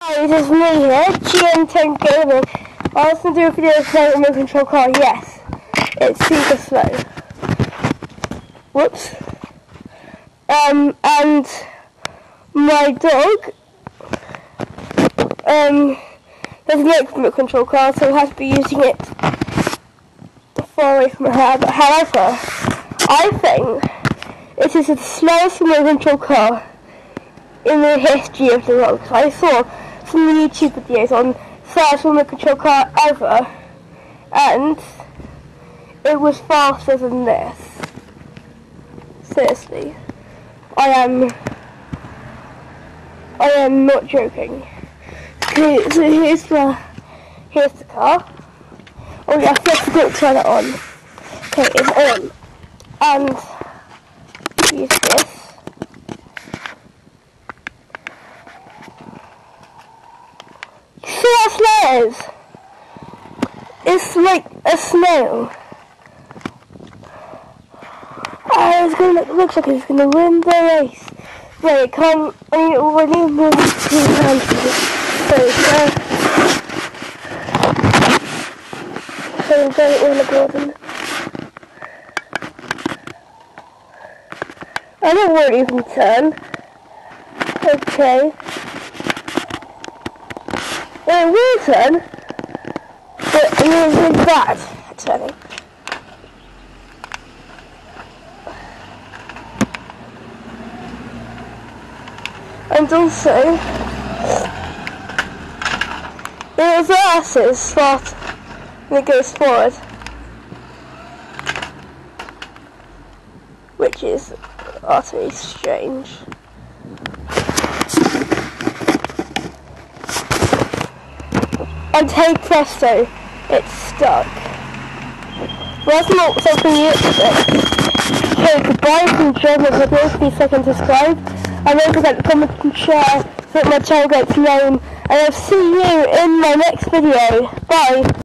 Hi, this is me here, GM10 Gaming. I was going to do a video of playing remote control car. Yes, it's super slow. Whoops. And my dog, doesn't like remote control car, so we have to be using it far away from her. But however, I think it is the slowest remote control car in the history of the world. I saw some YouTube videos on fastest remote control car ever, and it was faster than this. Seriously, I am not joking. Okay, so here's the car. Oh yeah, let's go turn it on. Okay, it's on, and use this. See how slow it is? It's like a snail. Looks like it's gonna win the race. Wait, can't. We need more than 2 hands for this. So don't win the golden. I won't even turn. Okay. It will turn, but it is really bad at turning. And also, it reverses faster when it goes forward, which is utterly strange. And hey presto, it's stuck. Well, that's not something you expect. Okay, goodbye from German videos. Please like and subscribe. And don't forget to comment and share so that my channel gets known. And I'll see you in my next video. Bye.